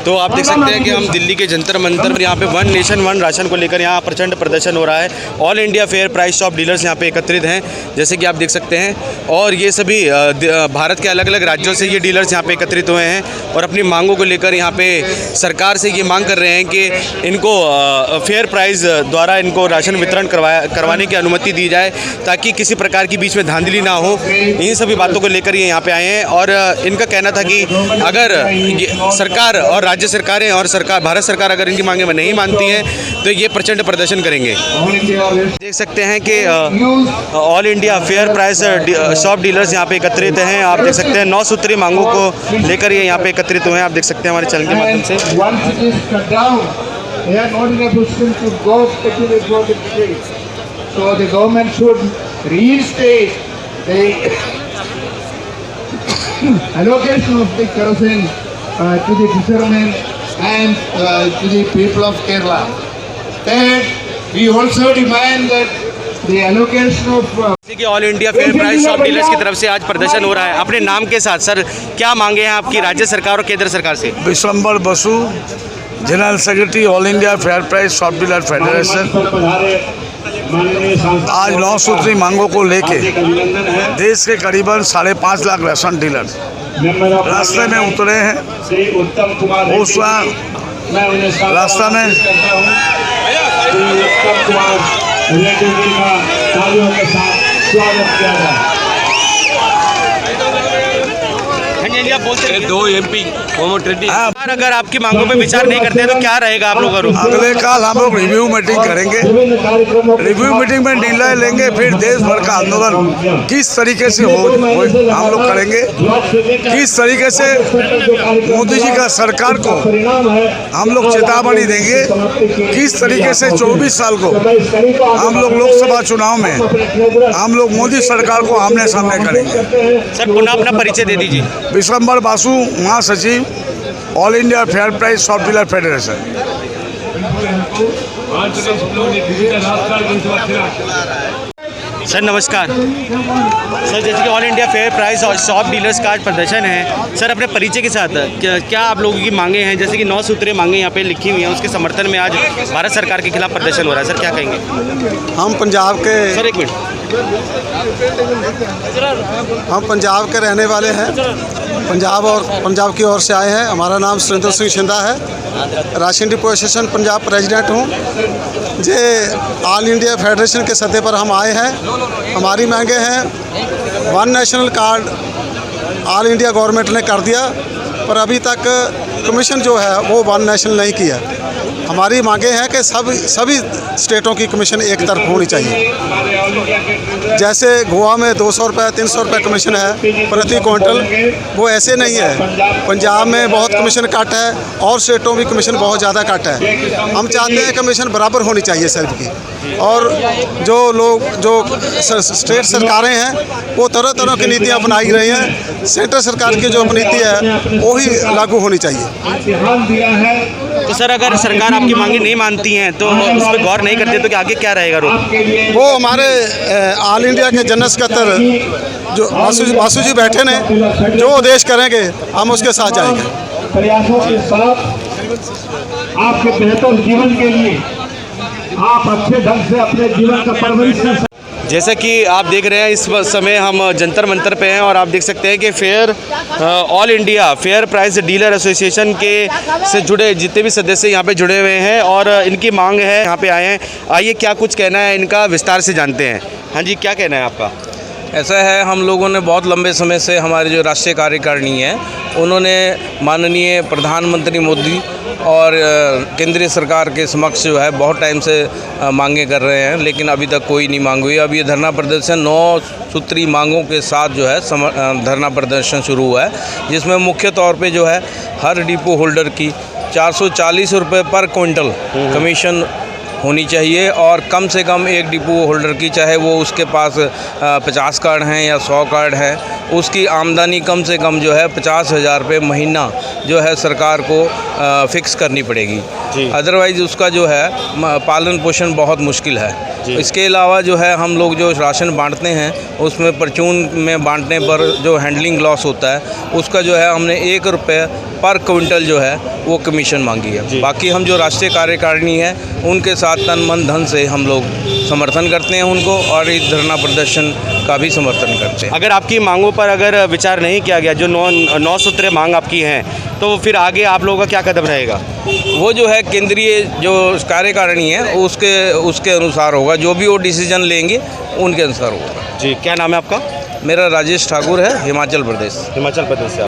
तो आप देख सकते हैं कि हम दिल्ली के जंतर मंतर पर यहाँ पे वन नेशन वन राशन को लेकर यहाँ प्रचंड प्रदर्शन हो रहा है। All India fair price shop dealers यहाँ पे एकत्रित हैं, जैसे कि आप देख सकते हैं। और ये सभी भारत के अलग अलग राज्यों से ये डीलर्स यहाँ पे एकत्रित हुए हैं और अपनी मांगों को लेकर यहाँ पे सरकार से ये मांग कर रहे हैं कि इनको फेयर प्राइस द्वारा इनको राशन वितरण करवाने की अनुमति दी जाए, ताकि किसी प्रकार की बीच में धांधली ना हो। इन सभी बातों को लेकर ये यहाँ पे आए हैं और इनका कहना था कि अगर सरकार और राज्य सरकारें और भारत सरकार अगर इनकी मांगे में नहीं मानती है तो ये प्रचंड प्रदर्शन करेंगे। देख सकते हैं कि all India fair price shop dealers यहाँ पे एकत्रित हैं। आप देख सकते हैं 9 सूत्री मांगों को लेकर ये यहाँ पे एकत्रित हुए हैं। आप देख सकते हैं हमारे चैनल के माध्यम से। So the government should reinstate the allocation of the kerosene to the fishermen and to the people of Kerala. Third, we also demand that the allocation of all India fair price shop dealers की तरफ से आज प्रदर्शन हो रहा है। अपने नाम के साथ सर क्या मांगे हैं आपकी राज्य सरकार और केंद्र सरकार से? Vishwambar Basu, general secretary all India fair price shop dealer federation. आज 9 सूत्री मांगों को लेके देश के करीबन 5.5 लाख राशन डीलर रास्ते में उतरे हैं। उस रास्ता में आप बोलते हैं 2 MP अगर आपकी मांगों पे विचार नहीं करते हैं तो क्या रहेगा आप लोगों का? अगले काल हम लोग रिव्यू मीटिंग करेंगे। रिव्यू मीटिंग में निर्णय लेंगे, फिर देश भर का आंदोलन किस तरीके से हो हम लोग करेंगे, किस तरीके से मोदी जी का सरकार को हम लोग चेतावनी देंगे, किस तरीके से 24 साल को हम लोग लोकसभा चुनाव में हम लोग मोदी सरकार को आमने सामने करेंगे। सर पुनः अपना परिचय दे दीजिए। विश्वम्बर बासु, महासचिव all India fair price shop dealer federation. Sir नमस्कार। सर जैसे कि ऑल इंडिया फेयर प्राइस और शॉप डीलर्स का आज प्रदर्शन है, सर अपने परिचय के साथ क्या आप लोगों की मांगे हैं? जैसे कि 9 सूत्रीय मांगे यहाँ पे लिखी हुई हैं, उसके समर्थन में आज भारत सरकार के खिलाफ प्रदर्शन हो रहा है। सर क्या कहेंगे? हम पंजाब के सर एक मिनट हम पंजाब के रहने वाले हैं। पंजाब की ओर से आए हैं। हमारा नाम सुरेंद्र सिंह शिंदा है। Ration depot association Punjab president हूँ। जे ऑल इंडिया फेडरेशन के सतह पर हम आए हैं। हमारी मांगे हैं, one national card all India government ने कर दिया, पर अभी तक कमीशन जो है वो वन नेशनल नहीं किया। हमारी मांगे हैं कि सभी स्टेटों की कमीशन एक तरफ होनी चाहिए। जैसे गोवा में 200 रुपये 300 रुपये कमीशन है प्रति क्विंटल, वो ऐसे नहीं है। पंजाब में बहुत कमीशन कट है और स्टेटों में कमीशन बहुत ज़्यादा कट है। हम चाहते हैं कमीशन बराबर होनी चाहिए सबकी। और जो स्टेट सरकारें हैं वो तरह तरह की नीतियाँ अपनाई रही हैं। सेंट्रल सरकार की जो नीति है वो ही लागू होनी चाहिए। तो सर अगर सरकार आपकी मांगे नहीं मानती हैं तो उस पर गौर नहीं करते तो आगे क्या रहेगा रुख? वो हमारे ऑल इंडिया के जनरल सेक्रेटरी जो बासु जी बैठे ने, जो आदेश करेंगे हम उसके साथ जाएंगे। प्रयासों के साथ आपके बेहतर जीवन के लिए आप अच्छे ढंग से अपने जीवन का परवरिश कर सकते। जैसा कि आप देख रहे हैं इस समय हम जंतर मंतर पे हैं और आप देख सकते हैं कि all India fair price dealer association के से जुड़े जितने भी सदस्य यहाँ पे जुड़े हुए हैं और इनकी मांग है, यहाँ पे आए हैं। आइए क्या कुछ कहना है इनका विस्तार से जानते हैं। हाँ जी, क्या कहना है आपका? ऐसा है, हम लोगों ने बहुत लंबे समय से हमारे जो राष्ट्रीय कार्यकारिणी है उन्होंने माननीय प्रधानमंत्री मोदी और केंद्रीय सरकार के समक्ष जो है बहुत टाइम से मांगे कर रहे हैं, लेकिन अभी तक कोई नहीं मांग हुई। अब ये धरना प्रदर्शन 9 सूत्री मांगों के साथ जो है धरना प्रदर्शन शुरू हुआ है, जिसमें मुख्य तौर पे जो है हर डिपो होल्डर की 440 रुपये पर क्विंटल कमीशन होनी चाहिए और कम से कम एक डिपो होल्डर की, चाहे वो उसके पास 50 कार्ड हैं या 100 कार्ड है, उसकी आमदनी कम से कम जो है 50,000 रुपये महीना जो है सरकार को फिक्स करनी पड़ेगी, अदरवाइज़ उसका जो है पालन पोषण बहुत मुश्किल है। इसके अलावा जो है हम लोग जो राशन बांटते हैं उसमें परचून में बांटने पर जो हैंडलिंग लॉस होता है उसका जो है हमने ₹1 पर क्विंटल जो है वो कमीशन मांगी है। बाकी हम जो राष्ट्रीय कार्यकारिणी है उनके साथ तन मन धन से हम लोग समर्थन करते हैं उनको, और इस धरना प्रदर्शन का भी समर्थन करते हैं। अगर आपकी मांगों पर अगर विचार नहीं किया गया, जो 9 सूत्रीय मांग आपकी हैं, तो फिर आगे आप लोगों का क्या कदम रहेगा? वो जो है केंद्रीय जो कार्यकारिणी है उसके अनुसार होगा, जो भी वो डिसीजन लेंगे उनके अनुसार होगा। जी, क्या नाम है आपका? मेरा राजेश ठाकुर है, हिमाचल प्रदेश। हिमाचल प्रदेश से।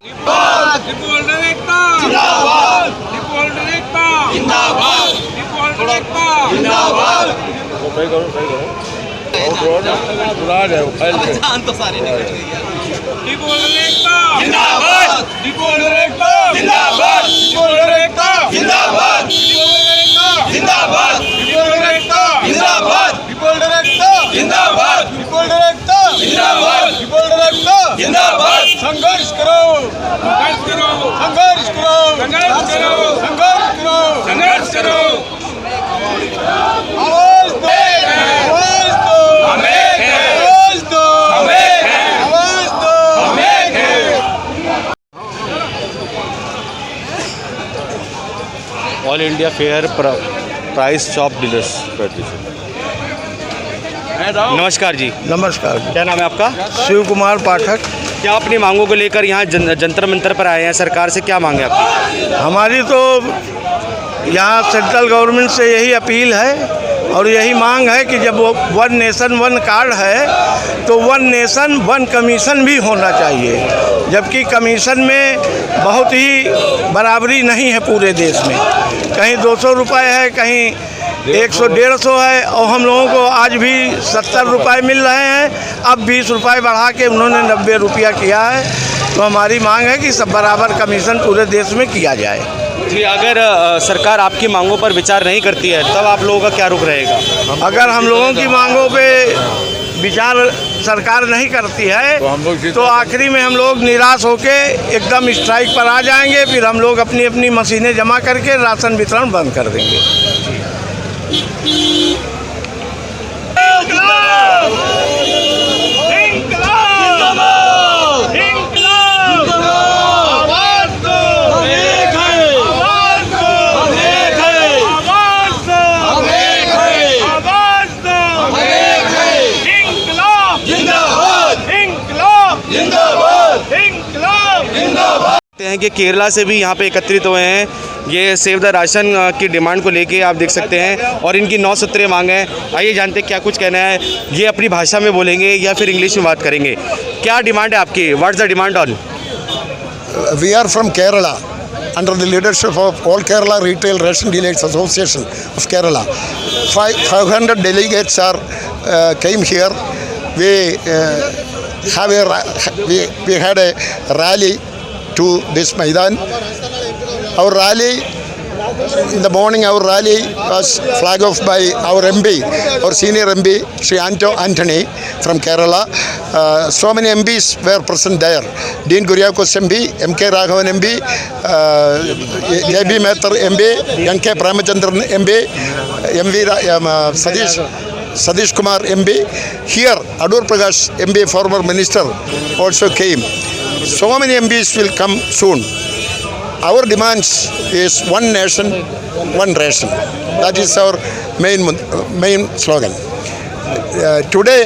संघर्ष करो, संघर्ष करो, संघर्ष करो, संघर्ष करो, संघर्ष करो, संघर्ष करो। आवाज दो, आवाज दो, आवाज दो, आवाज दो, all India fair price shop dealers federation. नमस्कार जी। नमस्कार। क्या नाम है आपका? शिव कुमार पाठक। क्या अपनी मांगों को लेकर यहाँ जंतर मंतर पर आए हैं? सरकार से क्या मांगे आपकी? हमारी तो यहाँ सेंट्रल गवर्नमेंट से यही अपील है और यही मांग है कि जब वो 1 नेशन 1 कार्ड है तो 1 नेशन 1 कमीशन भी होना चाहिए, जबकि कमीशन में बहुत ही बराबरी नहीं है पूरे देश में। कहीं 200 रुपये है, कहीं 100-150 है, और हम लोगों को आज भी 70 रुपये मिल रहे हैं। अब 20 रुपये बढ़ा के उन्होंने 90 रुपया किया है। तो हमारी मांग है कि सब बराबर कमीशन पूरे देश में किया जाए। जी, अगर सरकार आपकी मांगों पर विचार नहीं करती है तब आप लोगों का क्या रुख रहेगा? अगर हम लोगों की मांगों पे विचार सरकार नहीं करती है तो आखिरी में हम लोग निराश होके एकदम स्ट्राइक पर आ जाएंगे। फिर हम लोग अपनी अपनी मशीनें जमा करके राशन वितरण बंद कर देंगे। हैं कि केरला से भी यहाँ पे एकत्रित हुए हैं, ये सेव द राशन की डिमांड को लेके आप देख सकते हैं, और इनकी 9 सूत्रीय मांग है। आइए जानते हैं क्या कुछ कहना है। ये अपनी भाषा में बोलेंगे या फिर इंग्लिश में बात करेंगे। क्या डिमांड है आपकी? What's the demand on? We are from Kerala under the leadership of All Kerala Retail Ration Dealers Association of Kerala. 500 delegates came here. We had a rally to this Maidan. Our rally, in the morning, our rally was flag off by our MP, our senior MP, Sri Anthony from Kerala. So many MPs were present there. Dean Kuriakos MP, M.K. Raghavan MP, J.B. Mehtar MP, N.K. Pramachandran MP, Satish Kumar MP. Here, Adur Prakash MP, former minister, also came. So many MPs will come soon. Our demands is 1 nation, 1 ration. That is our main slogan. Today,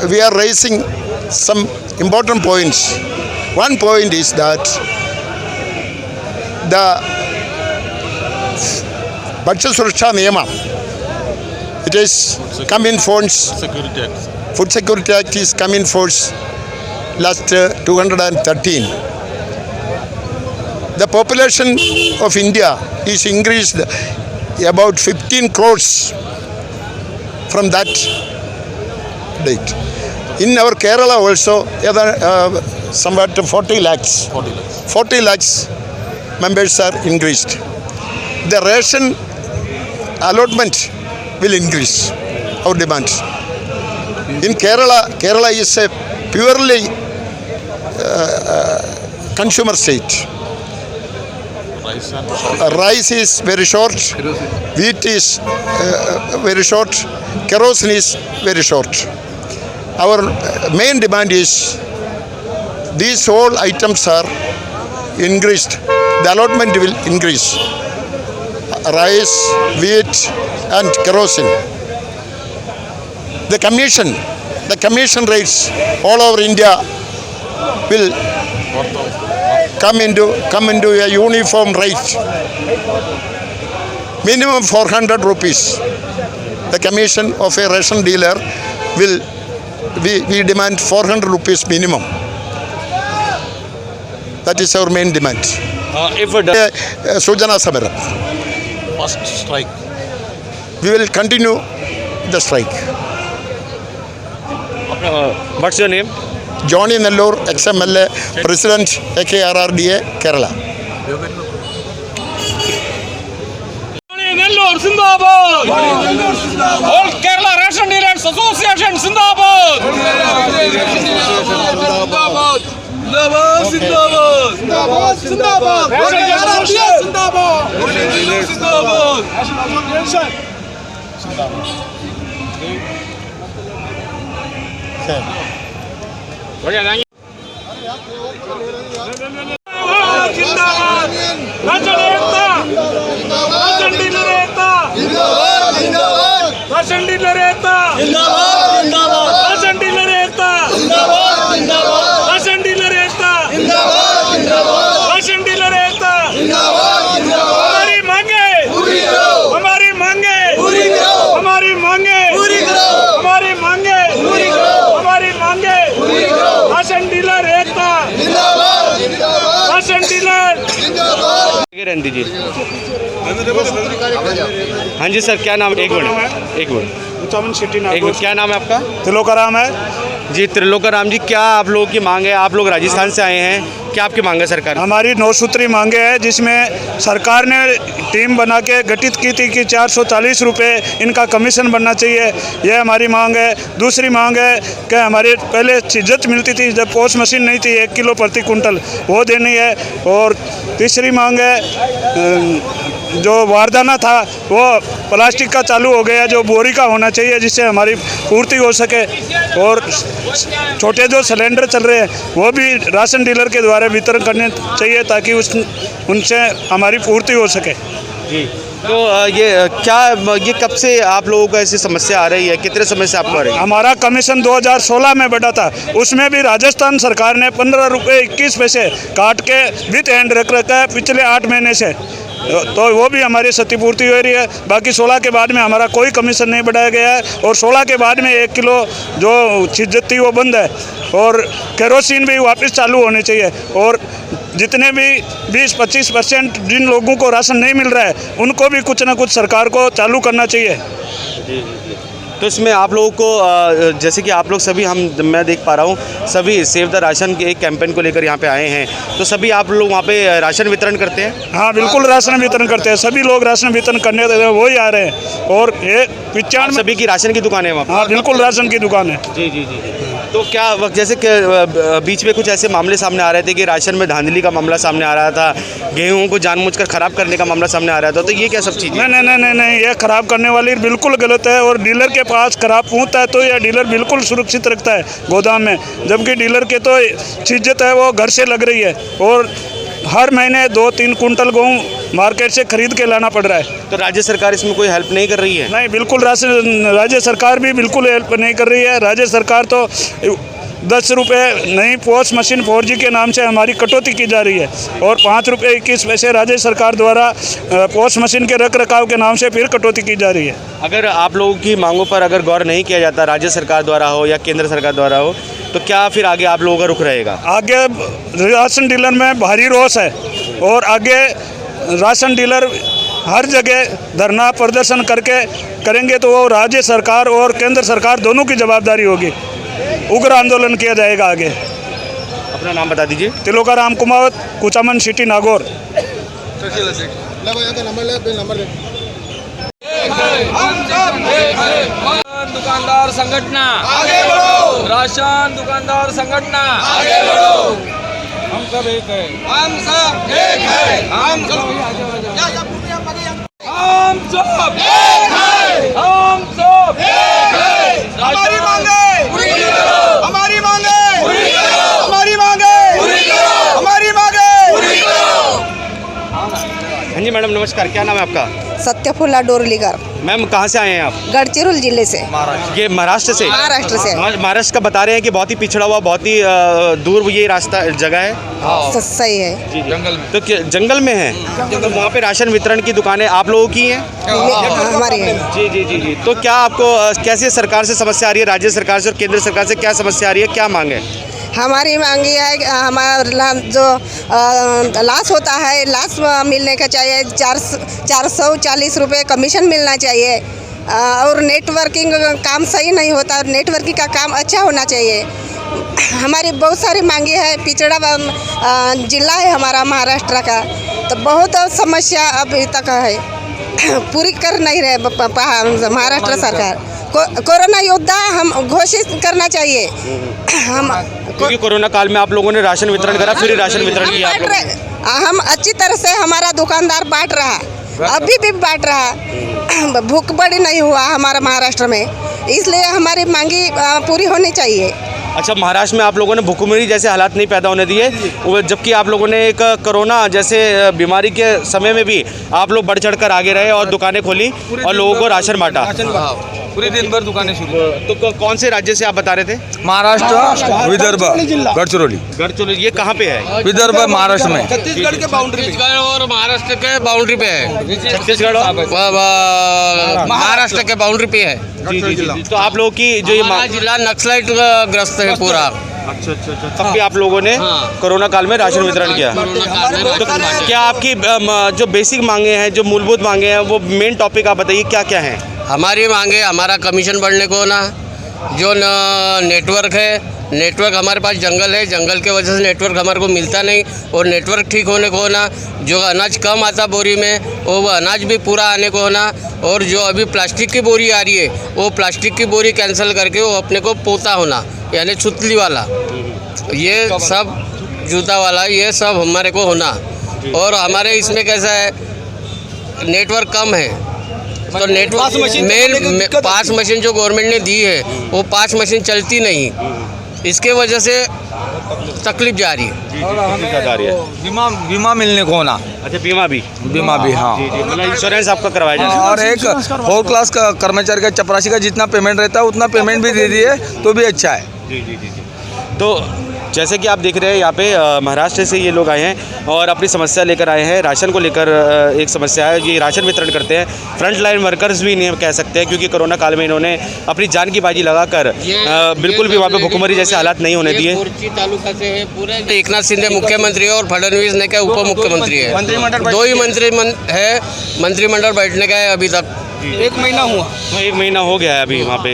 we are raising some important points. One point is that the Bhaksha Suraksha Niyama, it is come in force. Food Security Act is come in force last 2013. The population of India is increased about 15 crores from that date. In our Kerala also, somewhat 40 lakhs. 40 lakhs members are increased. The ration allotment will increase our demands. In Kerala is a purely consumer state. Rice is very short, wheat is very short, kerosene is very short. Our main demand is these all items are increased. The allotment will increase. Rice, wheat and kerosene. The commission rates all over India will come into a uniform rate. Minimum 400 rupees. The commission of a ration dealer will we demand 400 rupees minimum. That is our main demand. If Sujana Samara. First strike. We will continue the strike. what's your name? Johnny Nellore, XMLA, President, AKRRDA, Kerala. Nellore Zindabad! All Kerala Ration Dealers Association Zindabad! Zindabad! Zindabad! Zindabad! Zindabad! रहने दीजिए। हाँ जी sir, क्या नाम? एक minute. एक minute, क्या नाम है आपका? त्रिलोकाराम है जी। त्रिलोकाराम जी, क्या आप लोगों की मांग है? आप लोग राजस्थान से आए हैं, क्या आपकी मांग है सरकार? हमारी 9 सूत्री मांगे है, जिसमें सरकार ने टीम बना के गठित की थी कि 440 रुपये इनका कमीशन बनना चाहिए। यह हमारी मांग है। दूसरी मांग है कि हमारे पहले चिज्जत मिलती थी जब पोस्ट मशीन नहीं थी 1 किलो प्रति कुंटल, वो देनी है। और तीसरी मांग है, जो वारदाना था वो प्लास्टिक का चालू हो गया, जो बोरी का होना चाहिए जिससे हमारी पूर्ति हो सके। और छोटे जो सिलेंडर चल रहे हैं वो भी राशन डीलर के द्वारा वितरण करने चाहिए ताकि उनसे हमारी पूर्ति हो सके। जी, तो ये कब से आप लोगों को ऐसी समस्या आ रही है? कितने समय से आपको आ रही है? हमारा कमीशन 2016 में बढ़ा था, उसमें भी राजस्थान सरकार ने 15 रुपये 21 पैसे काट के विथ हैंड रख रखा है पिछले 8 महीने से, तो वो भी हमारी क्षतिपूर्ति हो रही है। बाकी 16 के बाद में हमारा कोई कमीशन नहीं बढ़ाया गया है। और 16 के बाद में 1 किलो जो चिज्जत थी वो बंद है। और केरोसिन भी वापस चालू होनी चाहिए। और जितने भी 20-25% जिन लोगों को राशन नहीं मिल रहा है उनको भी कुछ ना कुछ सरकार को चालू करना चाहिए। तो इसमें आप लोगों को जैसे कि आप लोग सभी मैं देख पा रहा हूँ सभी सेव द राशन के एक कैंपेन को लेकर यहाँ पे आए हैं, तो सभी आप लोग वहाँ पे राशन वितरण करते हैं? हाँ बिल्कुल, राशन वितरण करते हैं। सभी लोग राशन वितरण करने वही आ रहे हैं। और ये 95 सभी की राशन की दुकान है वहाँ? हाँ बिल्कुल, राशन की दुकान है। जी जी जी। तो क्या जैसे कि बीच में कुछ ऐसे मामले सामने आ रहे थे कि राशन में धांधली का मामला सामने आ रहा था, गेहूं को जानबूझकर ख़राब करने का मामला सामने आ रहा था, तो ये क्या सब चीज़ें? नहीं, ये ख़राब करने वाली बिल्कुल गलत है। और डीलर के पास ख़राब पहुँचता है तो यह डीलर बिल्कुल सुरक्षित रखता है गोदाम में, जबकि डीलर के तो चिज्जत है वो घर से लग रही है। और हर महीने 2-3 कुंटल गेहूँ मार्केट से खरीद के लाना पड़ रहा है। तो राज्य सरकार इसमें कोई हेल्प नहीं कर रही है? नहीं, बिल्कुल राज्य सरकार भी बिल्कुल हेल्प नहीं कर रही है। राज्य सरकार तो 10 रुपये नई पोस्ट मशीन 4G के नाम से हमारी कटौती की जा रही है। और 5 रुपये 21 पैसे राज्य सरकार द्वारा पोस्ट मशीन के रख रखाव के नाम से फिर कटौती की जा रही है। अगर आप लोगों की मांगों पर अगर गौर नहीं किया जाता, राज्य सरकार द्वारा हो या केंद्र सरकार द्वारा हो, तो क्या फिर आगे आप लोगों का रुख रहेगा? आगे राशन डीलर में भारी रोष है। और आगे राशन डीलर हर जगह धरना प्रदर्शन करेंगे तो वो राज्य सरकार और केंद्र सरकार दोनों की जवाबदारी होगी। उग्र आंदोलन किया जाएगा आगे। अपना नाम बता दीजिए। त्रिलोकाराम कुमावत, कुचामन सिटी, नागौर। दुकानदार संगठन आगे बढ़ो, राशन दुकानदार संगठन आगे बढ़ो। हम सब एक है, हम सब एक है, हम सब हाँ जी मैडम नमस्कार, क्या नाम है आपका? सत्यफुला डोरलीकर, मैम कहाँ से आए हैं आप? गढ़चिरौली जिले से। ये महाराष्ट्र से? महाराष्ट्र से। महाराष्ट्र का बता रहे हैं कि बहुत ही पिछड़ा हुआ, बहुत ही दूर ये रास्ता जगह है। सही है। जी जंगल में। तो जंगल में है तो वहाँ पे राशन वितरण की दुकानें आप लोगों की हैं? हमारी है। जी जी जी जी। तो क्या आपको कैसे सरकार से समस्या आ रही है, राज्य सरकार से और केंद्र सरकार से क्या समस्या आ रही है, क्या मांग है? हमारी मांगी है कि हमारा जो लाश होता है, लाश मिलने का चाहिए। 440 रुपये कमीशन मिलना चाहिए। और नेटवर्किंग काम सही नहीं होता, नेटवर्किंग का काम अच्छा होना चाहिए। हमारी बहुत सारी मांगी है। पिछड़ा जिला है हमारा महाराष्ट्र का, तो बहुत समस्या अभी तक है, पूरी कर नहीं रहे महाराष्ट्र सरकार। कोरोना योद्धा हम घोषित करना चाहिए। हम क्योंकि कोरोना काल में आप लोगों ने राशन वितरण करा, फ्री राशन वितरण किया आप लोगों ने। हम अच्छी तरह से, हमारा दुकानदार बांट रहा, अभी भी बांट रहा। भूख बड़ी नहीं हुआ हमारा महाराष्ट्र में, इसलिए हमारी मांगी पूरी होनी चाहिए। अच्छा, महाराष्ट्र में आप लोगों ने भुखमरी जैसे हालात नहीं पैदा होने दिए, जबकि आप लोगों ने एक कोरोना जैसे बीमारी के समय में भी आप लोग बढ़ चढ़ कर आगे रहे और दुकानें खोली और लोगों को राशन बांटा। पूरे दिन भर दुकानें शुरू। तो कौन से राज्य से आप बता रहे थे? महाराष्ट्र, विदर्भ, गढ़चिरौली। गढ़चिरौली ये कहाँ पे है? विदर्भ महाराष्ट्र में। छत्तीसगढ़ के बाउंड्री, छत्तीसगढ़ और महाराष्ट्र के बाउंड्री पे है। छत्तीसगढ़ महाराष्ट्र के बाउंड्री पे है। जी जी जी। तो आप लोगों की जो ये जिला नक्सलाइट ग्रस्त है पूरा। अच्छा अच्छा अच्छा। तब भी आप लोगों ने कोरोना काल में राशन वितरण किया। तो क्या आपकी जो बेसिक मांगे हैं, जो मूलभूत मांगे हैं, वो मेन टॉपिक आप बताइए क्या क्या हैं? हमारी मांगे, हमारा कमीशन बढ़ने को ना, जो नेटवर्क है, नेटवर्क हमारे पास जंगल है, जंगल के वजह से नेटवर्क हमारे को मिलता नहीं, और नेटवर्क ठीक होने को होना, जो अनाज कम आता बोरी में वो अनाज भी पूरा आने को होना, और जो अभी प्लास्टिक की बोरी आ रही है वो प्लास्टिक की बोरी कैंसिल करके वो अपने को पोता होना, यानी छुतली वाला, ये सब जूता वाला, ये सब हमारे को होना। और हमारे इसमें कैसा है, नेटवर्क कम है, तो नेटवर्क मेन 5 मशीन जो गवर्नमेंट ने दी है वो 5 मशीन चलती नहीं, इसके वजह से तकलीफ जा रही है। बीमा मिलने को होना। अच्छा, बीमा भी हाँ। जी जी, मतलब इंश्योरेंस आपका करवाया जाए। और एक 4 क्लास का कर्मचारी का चपरासी का जितना पेमेंट रहता है उतना पेमेंट भी दे दिए तो भी अच्छा है। जी जी जी जी। तो जैसे कि आप देख रहे हैं यहाँ पे महाराष्ट्र से ये लोग आए हैं और अपनी समस्या लेकर आए हैं। राशन को लेकर एक समस्या है, ये राशन वितरण करते हैं। फ्रंट लाइन वर्कर्स भी इन्हें कह सकते हैं, क्योंकि कोरोना काल में इन्होंने अपनी जान की बाजी लगाकर बिल्कुल भी वहाँ पे भुखमरी जैसे हालात नहीं होने दिए। तालुका से है पूरे। एकनाथ शिंदे मुख्यमंत्री है और फडणवीस ने क्या उप मुख्यमंत्री है, 2 ही मंत्रिमंडल बैठने का है अभी तक। 1 महीना हुआ। तो 1 महीना हो गया है अभी वहाँ पे।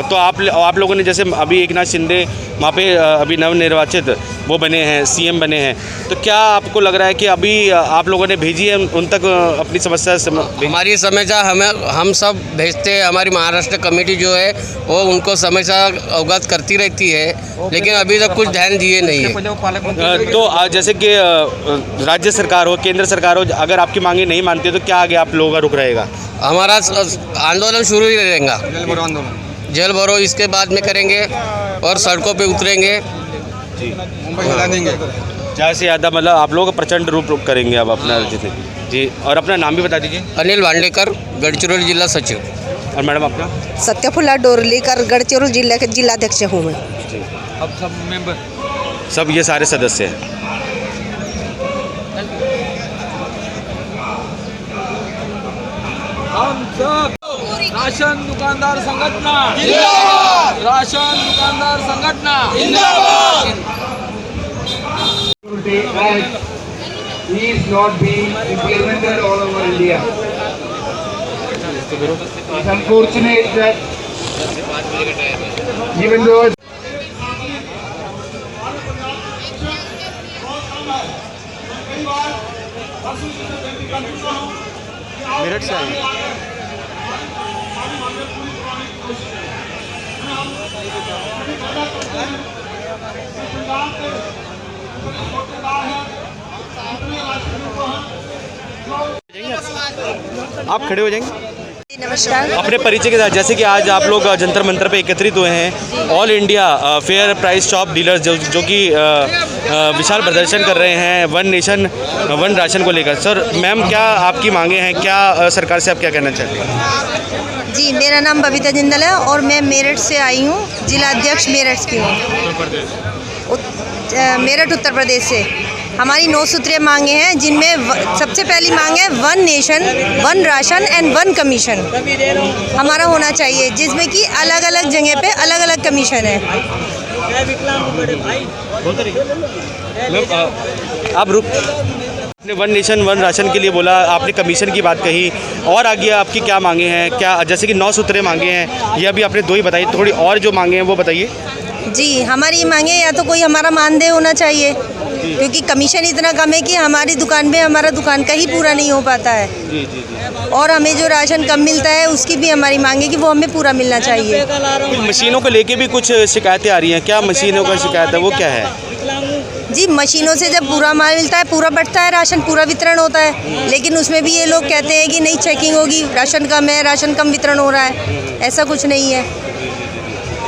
तो आप लोगों ने जैसे अभी एकनाथ शिंदे वहाँ पे अभी नवनिर्वाचित वो बने हैं, सीएम बने हैं, तो क्या आपको लग रहा है कि अभी आप लोगों ने भेजी है उन तक अपनी समस्या? हमारी समस्या हम सब भेजते हैं, हमारी महाराष्ट्र कमेटी जो है वो उनको समस्या अवगत करती रहती है, लेकिन अभी तक कुछ ध्यान दिए नहीं है। तो जैसे कि राज्य सरकार हो, केंद्र सरकार हो, अगर आपकी मांगे नहीं मानती तो क्या आगे आप लोगों का रुख रहेगा? हमारा आंदोलन शुरू ही रहेगा, जेल भरो इसके बाद में करेंगे और सड़कों पे उतरेंगे जी, ज़्यादा से ज़्यादा, मतलब आप लोग प्रचंड रूप करेंगे अब अपना जितने जी। और अपना नाम भी बता दीजिए। अनिल वांडेकर, गढ़चिरौली जिला सचिव। और मैडम आपका? सत्यफुला डोरलीकर, गढ़चिरौली जिले के जिलाध्यक्ष हूँ मैं। अब सब मेंबर, सब ये सारे सदस्य हैं। हम सब राशन दुकानदार संगठना जिंदाबाद, राशन दुकानदार संगठना जिंदाबाद। Is not being implemented all over India. It's unfortunate that even though Meerut से आए आप खड़े हो जाएंगे। नमस्कार। अपने परिचय के साथ, जैसे कि आज आप लोग जंतर मंतर पे एकत्रित हुए हैं, all India fair price shop dealers जो कि विशाल प्रदर्शन कर रहे हैं वन नेशन वन राशन को लेकर। सर मैम, क्या आपकी मांगे हैं, क्या सरकार से आप क्या कहना चाहते हैं? जी, मेरा नाम बबीता जिंदल है और मैं मेरठ से आई हूँ, जिला अध्यक्ष मेरठ की हूँ, मेरठ उत्तर प्रदेश से। हमारी 9 सूत्रीय मांगे हैं, जिनमें सबसे पहली मांग है one nation one ration and one commission हमारा होना चाहिए, जिसमें कि अलग अलग जगह पे अलग अलग कमीशन है। आप रुक, आपने वन नेशन वन राशन के लिए बोला, आपने कमीशन की बात कही, और आगे आपकी क्या मांगे हैं? क्या जैसे कि 9 सूत्रें मांगे हैं, ये अभी आपने 2 ही बताई, थोड़ी और जो मांगे हैं वो बताइए। जी, हमारी मांगे या तो कोई हमारा मानदेय होना चाहिए, क्योंकि कमीशन इतना कम है कि हमारी दुकान में हमारा दुकान का ही पूरा नहीं हो पाता है। जी जी जी। और हमें जो राशन कम मिलता है उसकी भी हमारी मांग है कि वो हमें पूरा मिलना चाहिए। कुछ मशीनों को लेके भी कुछ शिकायतें आ रही हैं, क्या मशीनों का शिकायत है, वो क्या है? जी, मशीनों से जब पूरा माल मिलता है, पूरा बढ़ता है, राशन पूरा वितरण होता है, लेकिन उसमें भी ये लोग कहते हैं कि नहीं चेकिंग होगी, राशन कम है, राशन कम वितरण हो रहा है। ऐसा कुछ नहीं है।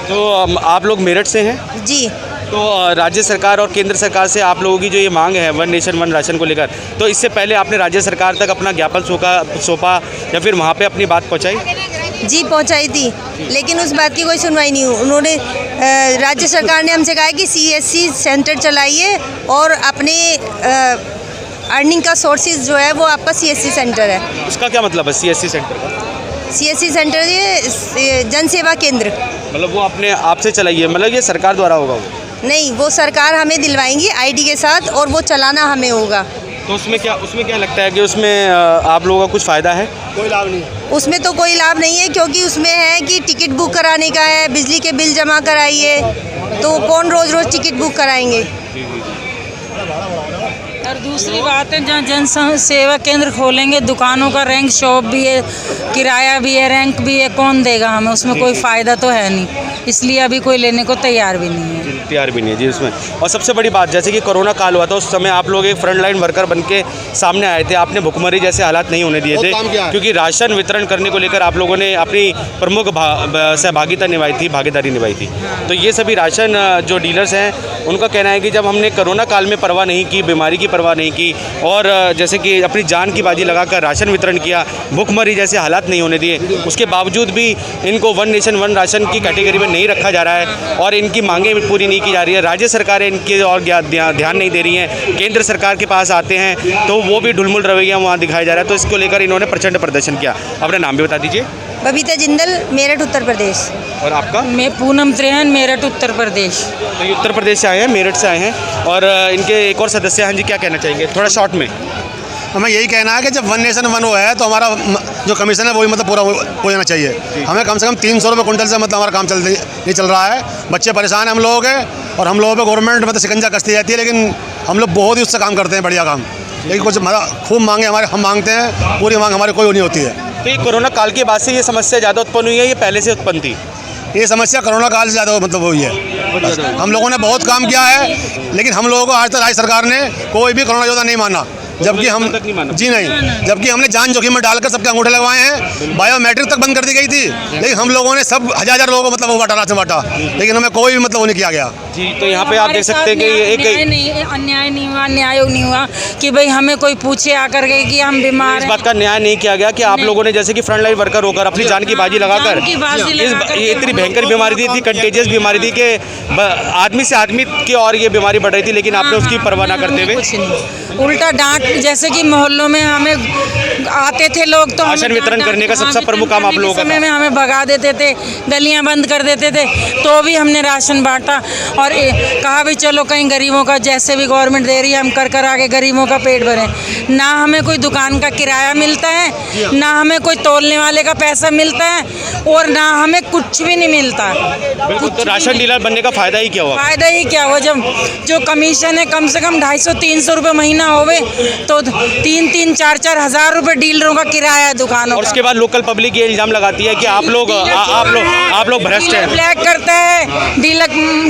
तो आप लोग मेरठ से हैं? जी। तो राज्य सरकार और केंद्र सरकार से आप लोगों की जो ये मांग है वन नेशन वन राशन को लेकर, तो इससे पहले आपने राज्य सरकार तक अपना ज्ञापन सौंपा या फिर वहाँ पे अपनी बात पहुँचाई? जी, पहुंचाई थी, लेकिन उस बात की कोई सुनवाई नहीं हुई। उन्होंने राज्य सरकार ने हमसे कहा है कि CSC सेंटर चलाइए और अपने अर्निंग का सोर्सेज जो है वो आपका CSC सेंटर है। उसका क्या मतलब है CSC सेंटर? CSC सेंटर ये जन सेवा केंद्र, मतलब वो अपने आप से चलाइए, मतलब ये सरकार द्वारा होगा वो? नहीं, वो सरकार हमें दिलवाएंगी ID के साथ और वो चलाना हमें होगा। तो उसमें क्या लगता है कि उसमें आप लोगों का कुछ फ़ायदा है? कोई लाभ नहीं। उसमें तो कोई लाभ नहीं है, क्योंकि उसमें है कि टिकट बुक कराने का है, बिजली के बिल जमा कराइए, तो कौन रोज़ रोज़ टिकट बुक कराएंगे। और दूसरी बात है, जहाँ जन सेवा केंद्र खोलेंगे, दुकानों का रैंक शॉप भी है, किराया भी है, रैंक भी है, कौन देगा हमें? उसमें कोई फ़ायदा तो है नहीं, इसलिए अभी कोई लेने को तैयार भी नहीं है। तैयार भी नहीं है जी उसमें। और सबसे बड़ी बात, जैसे कि कोरोना काल हुआ था, उस समय आप लोग एक फ्रंट लाइन वर्कर बन के सामने आए थे, आपने भुखमरी जैसे हालात नहीं होने दिए थे, क्योंकि राशन वितरण करने को लेकर आप लोगों ने अपनी प्रमुख सहभागिता निभाई थी, भागीदारी निभाई थी। तो ये सभी राशन जो डीलर्स हैं, उनका कहना है कि जब हमने कोरोना काल में परवाह नहीं की, बीमारी की परवाह नहीं की, और जैसे कि अपनी जान की बाजी लगाकर राशन वितरण किया, भुखमरी जैसे हालात नहीं होने दिए, उसके बावजूद भी इनको वन नेशन वन राशन की कैटेगरी में नहीं रखा जा रहा है और इनकी मांगें पूरी नहीं की जा रही है। राज्य सरकारें इनके और ध्यान नहीं दे रही हैं। केंद्र सरकार के पास आते हैं तो वो भी ढुलमुल रवैया वहाँ दिखाया जा रहा है। तो इसको लेकर इन्होंने प्रचंड प्रदर्शन किया। अपना नाम भी बता दीजिए। बबीता जिंदल, मेरठ उत्तर प्रदेश। और आपका? मैं पूनम त्रेहन, मेरठ उत्तर प्रदेश। तो ये उत्तर प्रदेश से आए हैं, मेरठ से आए हैं, और इनके एक और सदस्य हैं जी, क्या कहना चाहेंगे थोड़ा शॉर्ट में? हमें यही कहना है कि जब वन नेशन वन है तो हमारा जो कमीशन है वही मतलब पूरा हो जाना चाहिए। हमें कम से कम 300 रुपये कुंटल से मतलब हमारा काम नहीं चल रहा है। बच्चे परेशान हैं हम लोगों के, और हम लोगों पे गवर्नमेंट मतलब शिकंजा कसती जाती है, लेकिन हम लोग बहुत ही उससे काम करते हैं, बढ़िया काम। लेकिन कुछ खूब मांगे हमारे, हम मांगते हैं, पूरी मांग हमारी कोई नहीं होती है। तो ये कोरोना काल के बाद से ये समस्या ज़्यादा उत्पन्न हुई है, ये पहले से उत्पन्न थी? ये समस्या कोरोना काल से ज़्यादा मतलब हुई है। हम लोगों ने बहुत काम किया है, लेकिन हम लोगों को आज तक राज्य सरकार ने कोई भी कोरोना योद्धा नहीं माना, जबकि हम जी नहीं, जबकि हमने जान जोखिम में डालकर सबके अंगूठे लगवाए हैं। बायोमेट्रिक तक बंद कर दी गई थी, लेकिन हम लोगों ने सब हजार लोगों को मतलब वो बांटा, राशन बांटा, लेकिन हमें कोई मतलब वो नहीं किया गया जी। तो यहाँ पे आप देख सकते हैं कि ये एक अन्याय नहीं हुआ, न्याय नहीं हुआ कि भाई हमें कोई पूछे आकर के कि हम बीमार हैं। इस बात का न्याय नहीं किया गया कि आप लोगों ने जैसे कि फ्रंट लाइन वर्कर होकर अपनी जान की बाजी लगाकर, ये इतनी भयंकर बीमारी थी, इतनी कंटेजियस बीमारी थी कि आदमी से आदमी की और ये बीमारी बढ़ रही थी, लेकिन आपने उसकी परवाह ना करते हुए उल्टा डांट, जैसे कि मोहल्लों में हमें आते थे लोग तो राशन वितरण करने का सबसे प्रमुख काम आप लोगों का समय में हमें भगा देते थे, गलियां बंद कर देते थे, तो भी हमने राशन बांटा और कहा भी चलो कहीं गरीबों का, जैसे भी गवर्नमेंट दे रही है हम कर आके गरीबों का पेट भरें। ना हमें कोई दुकान का किराया मिलता है, ना हमें कोई तोलने वाले का पैसा मिलता है, और ना हमें कुछ भी नहीं मिलता। तो राशन डीलर बनने का फ़ायदा ही क्या हुआ? फ़ायदा ही क्या हुआ? जब जो कमीशन है कम से कम 250-300 रुपये महीना होवे तो 3-3, 4-4 हज़ार रुपये डीलरों का किराया है दुकानों। और उसके बाद लोकल पब्लिक ये इल्ज़ाम लगाती है कि आप लोग भ्रष्ट हैं, ब्लैक करता है,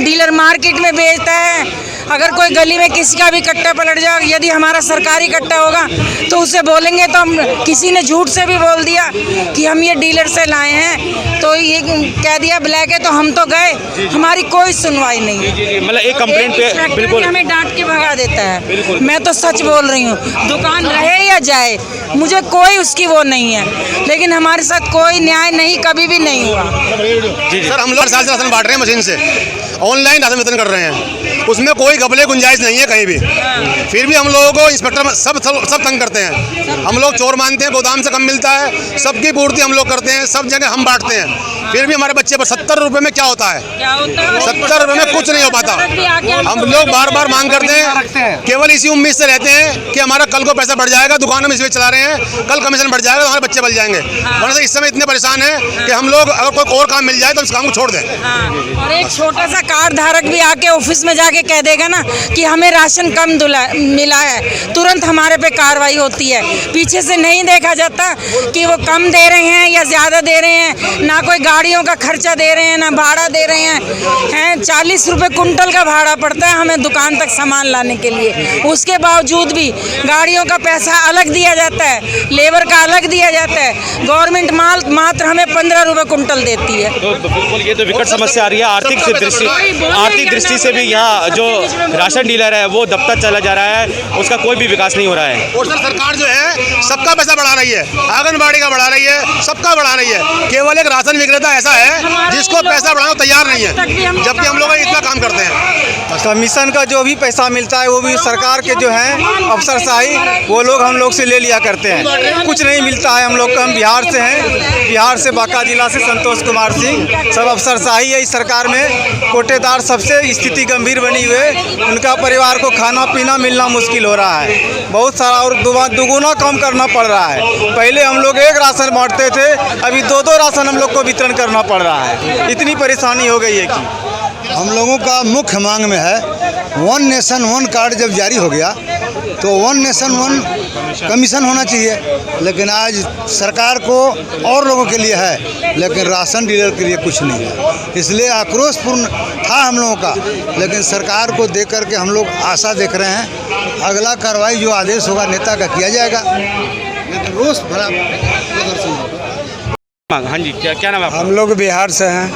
डीलर मार्केट में बेचता है, अगर कोई गली में किसी का भी कट्टा पलट जाए, यदि हमारा सरकारी कट्टा होगा तो उसे बोलेंगे तो हम, किसी ने झूठ से भी बोल दिया कि हम ये डीलर से लाए हैं, तो ये कह दिया ब्लैक है, तो हम तो गए, हमारी कोई सुनवाई नहीं। मतलब एक कंप्लेंट पे बिल्कुल हमें डांट के भगा देता है। मैं तो सच बोल रही हूँ, दुकान रहे या जाए मुझे कोई उसकी वो नहीं है, लेकिन हमारे साथ कोई न्याय नहीं, कभी भी नहीं हुआ। सर हम लोग साल से राशन बांट रहे हैं मशीन से, ऑनलाइन राशन वितरण कर रहे हैं, उसमें कोई घपले गुंजाइश नहीं है कहीं भी। फिर भी हम लोगों को इंस्पेक्टर सब तंग करते हैं। हम लोग चोर मानते हैं, गोदाम से कम मिलता है, सबकी पूर्ति हम लोग करते हैं, सब जगह हम बांटते हैं। फिर भी हमारे बच्चे पर 70 रुपये में क्या होता है? 70 रुपये में कुछ नहीं हो पाता। हम लोग बार बार मांग करते हैं, केवल इसी उम्मीद से रहते हैं कि हमारा कल को पैसा बढ़ जाएगा, दुकानों में इसलिए चला रहे हैं, कल कमीशन बढ़ जाएगा तो हमारे बच्चे बच जाएंगे। वरना इस समय इतने परेशान हैं कि हम लोग अगर कोई और काम मिल जाए तो इस काम को छोड़ दें। और एक छोटा सा कार्ड धारक भी आके ऑफिस में जाके कह देगा ना कि हमें राशन कम मिला है, तुरंत हमारे पे कार्रवाई होती है। पीछे से नहीं देखा जाता कि वो कम दे रहे हैं या ज़्यादा दे रहे हैं, ना कोई गाड़ियों का खर्चा दे रहे हैं, ना भाड़ा दे रहे हैं। 40 रुपये कुंटल का भाड़ा पड़ता है हमें दुकान तक सामान लाने के लिए, उसके बावजूद भी गाड़ियों का पैसा अलग दिया जाता है, लेबर का अलग दिया जाता है। गवर्नमेंट माल मात्र हमें 15 रुपये कुंटल देती है। तो बिल्कुल ये तो विकट समस्या आ रही है। आर्थिक दृष्टि से भी यहाँ जो राशन डीलर है वो दबता चला जा रहा है, उसका कोई भी विकास नहीं हो रहा है। और सर सरकार जो है सबका पैसा बढ़ा रही है, आंगनबाड़ी का बढ़ा रही है, सबका बढ़ा रही है। केवल एक राशन विक्रेता ऐसा है जिसको पैसा बढ़ाना तैयार नहीं है, जबकि हम लोग इतना काम करते हैं। कमीशन का जो भी पैसा मिलता है वो भी सरकार के जो हैं अफसरशाही वो लोग हम लोग से ले लिया करते हैं, कुछ नहीं मिलता है हम लोग को। हम बिहार से हैं, बिहार से बांका जिला से संतोष कुमार सिंह। सब अफसरशाही है इस सरकार में, कोटेदार सबसे स्थिति गंभीर बनी हुई है, उनका परिवार को खाना पीना मिलना मुश्किल हो रहा है, बहुत सारा और दुगुना काम करना पड़ रहा है। पहले हम लोग एक राशन बांटते थे, अभी 2-2 राशन हम लोग को वितरण करना पड़ रहा है। इतनी परेशानी हो गई है कि हम लोगों का मुख्य मांग में है 1 नेशन 1 कार्ड जब जारी हो गया तो 1 नेशन 1 कमीशन होना चाहिए, लेकिन आज सरकार को और लोगों के लिए है लेकिन राशन डीलर के लिए कुछ नहीं है। इसलिए आक्रोशपूर्ण था हम लोगों का, लेकिन सरकार को देख करके हम लोग आशा देख रहे हैं अगला कार्रवाई जो आदेश होगा नेता का किया जाएगा, लेकिन रोष भरा प्रदर्शन। हाँ जी, क्या नाम है आपका? हम लोग बिहार से हैं।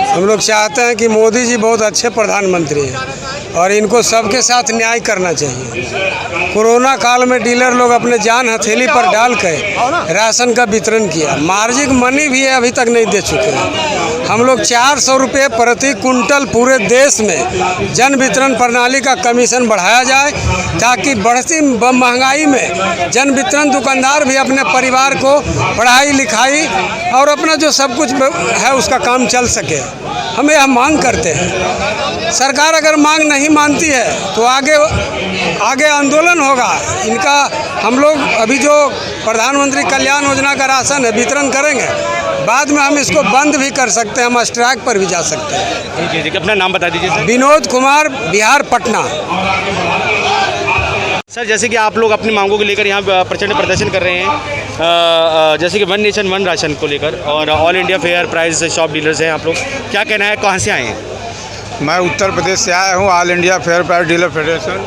हम लोग चाहते हैं कि मोदी जी बहुत अच्छे प्रधानमंत्री हैं और इनको सबके साथ न्याय करना चाहिए। कोरोना काल में डीलर लोग अपने जान हथेली पर डाल कर राशन का वितरण किया, मार्जिन मनी भी अभी तक नहीं दे चुके हैं। हम लोग 400 रुपये प्रति कुंटल पूरे देश में जन वितरण प्रणाली का कमीशन बढ़ाया जाए, ताकि बढ़ती महंगाई में जन वितरण दुकानदार भी अपने परिवार को पढ़ाई लिखाई और अपना जो सब कुछ है उसका काम चल सके। हम यह मांग करते हैं। सरकार अगर मांग नहीं मानती है तो आगे आंदोलन होगा इनका। हम लोग अभी जो प्रधानमंत्री कल्याण योजना का राशन है वितरण करेंगे, बाद में हम इसको बंद भी कर सकते हैं, हम स्ट्राइक पर भी जा सकते हैं। जी, अपना नाम बता दीजिए सर। विनोद कुमार, बिहार, पटना। सर जैसे कि आप लोग अपनी मांगों को लेकर यहाँ प्रचंड प्रदर्शन कर रहे हैं, जैसे कि 1 नेशन 1 राशन को लेकर, और all India fair price shop dealers हैं आप लोग, क्या कहना है, कहाँ से आए हैं? मैं उत्तर प्रदेश से आया हूँ। All India fair price dealer federation,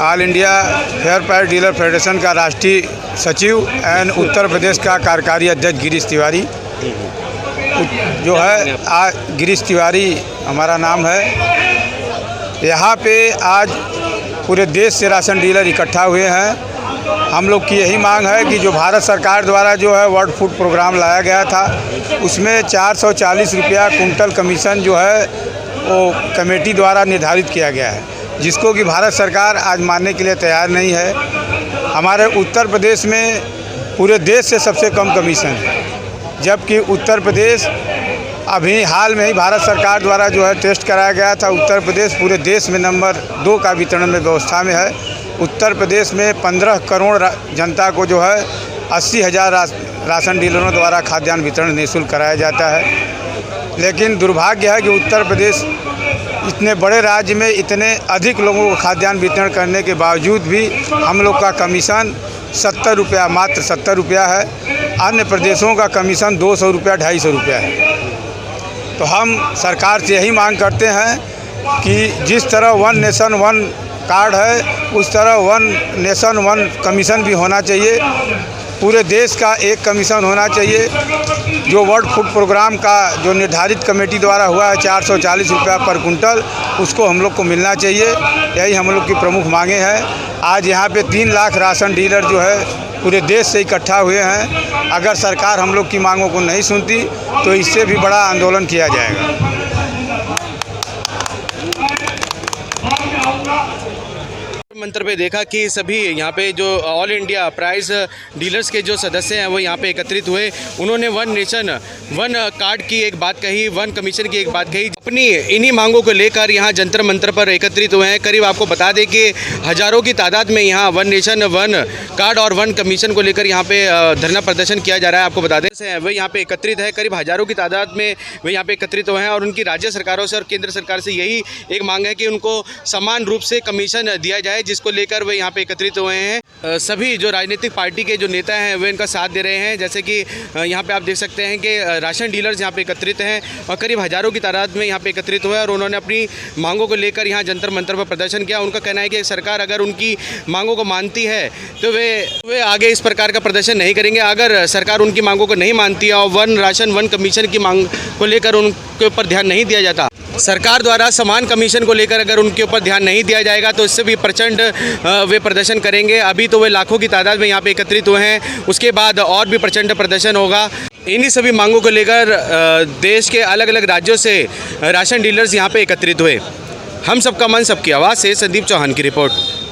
all India fair price dealer federation का राष्ट्रीय सचिव एंड उत्तर प्रदेश का कार्यकारी अध्यक्ष गिरीश तिवारी जो है, गिरीश तिवारी हमारा नाम है। यहाँ पे आज पूरे देश से राशन डीलर इकट्ठा हुए हैं। हम लोग की यही मांग है कि जो भारत सरकार द्वारा जो है वर्ल्ड फूड प्रोग्राम लाया गया था, उसमें 440 रुपया कुंटल कमीशन जो है वो कमेटी द्वारा निर्धारित किया गया है, जिसको कि भारत सरकार आज मानने के लिए तैयार नहीं है। हमारे उत्तर प्रदेश में पूरे देश से सबसे कम कमीशन है, जबकि उत्तर प्रदेश अभी हाल में ही भारत सरकार द्वारा जो है टेस्ट कराया गया था, उत्तर प्रदेश पूरे देश में नंबर 2 का वितरण में व्यवस्था में है। उत्तर प्रदेश में 15 करोड़ जनता को जो है 80,000 राशन डीलरों द्वारा खाद्यान्न वितरण निःशुल्क कराया जाता है। लेकिन दुर्भाग्य है कि उत्तर प्रदेश इतने बड़े राज्य में इतने अधिक लोगों को खाद्यान्न वितरण करने के बावजूद भी हम लोग का कमीशन 70 रुपया, मात्र 70 रुपया है। अन्य प्रदेशों का कमीशन 200 रुपया, 250 रुपया है। तो हम सरकार से यही मांग करते हैं कि जिस तरह वन नेशन वन कार्ड है उस तरह वन नेशन वन कमीशन भी होना चाहिए। पूरे देश का एक कमीशन होना चाहिए। जो वर्ल्ड फूड प्रोग्राम का जो निर्धारित कमेटी द्वारा हुआ है 440 रुपया पर कुंटल, उसको हम लोग को मिलना चाहिए। यही हम लोग की प्रमुख मांगे हैं। आज यहाँ पे 3 लाख राशन डीलर जो है पूरे देश से इकट्ठा हुए हैं। अगर सरकार हम लोग की मांगों को नहीं सुनती तो इससे भी बड़ा आंदोलन किया जाएगा। मंत्र पे देखा कि सभी यहाँ पे जो ऑल इंडिया प्राइस डीलर्स के जो सदस्य हैं वो यहाँ पे एकत्रित हुए। उन्होंने वन नेशन वन कार्ड की एक बात कही, वन कमीशन की एक बात कही। अपनी इन्हीं मांगों को लेकर यहाँ जंतर मंतर पर एकत्रित हुए हैं। करीब आपको बता दें कि हज़ारों की तादाद में यहाँ वन नेशन वन कार्ड और वन कमीशन को लेकर यहाँ पे धरना प्रदर्शन किया जा रहा है। आपको बता दें वे यहाँ पे एकत्रित है। करीब हज़ारों की तादाद में वे यहाँ पे एकत्रित हुए हैं और उनकी राज्य सरकारों से और केंद्र सरकार से यही एक मांग है कि उनको समान रूप से कमीशन दिया जाए, जिसको लेकर वे यहाँ पे एकत्रित हुए हैं। सभी जो राजनीतिक पार्टी के जो नेता हैं वे इनका साथ दे रहे हैं। जैसे कि यहाँ पे आप देख सकते हैं कि राशन डीलर्स यहाँ पे एकत्रित हैं और करीब हज़ारों की तादाद में यहाँ पे एकत्रित हुए और उन्होंने अपनी मांगों को लेकर यहाँ जंतर मंतर पर प्रदर्शन किया। उनका कहना है कि सरकार अगर उनकी मांगों को मानती है तो वे आगे इस प्रकार का प्रदर्शन नहीं करेंगे। अगर सरकार उनकी मांगों को नहीं मानती है और वन राशन वन कमीशन की मांग को लेकर उनके ऊपर ध्यान नहीं दिया जाता, सरकार द्वारा समान कमीशन को लेकर अगर उनके ऊपर ध्यान नहीं दिया जाएगा तो इससे भी प्रचंड वे प्रदर्शन करेंगे। अभी तो वे लाखों की तादाद में यहाँ पे एकत्रित हुए हैं, उसके बाद और भी प्रचंड प्रदर्शन होगा। इन्हीं सभी मांगों को लेकर देश के अलग अलग राज्यों से राशन डीलर्स यहाँ पे एकत्रित हुए। हम सबका मन सबकी आवाज़ से संदीप चौहान की रिपोर्ट।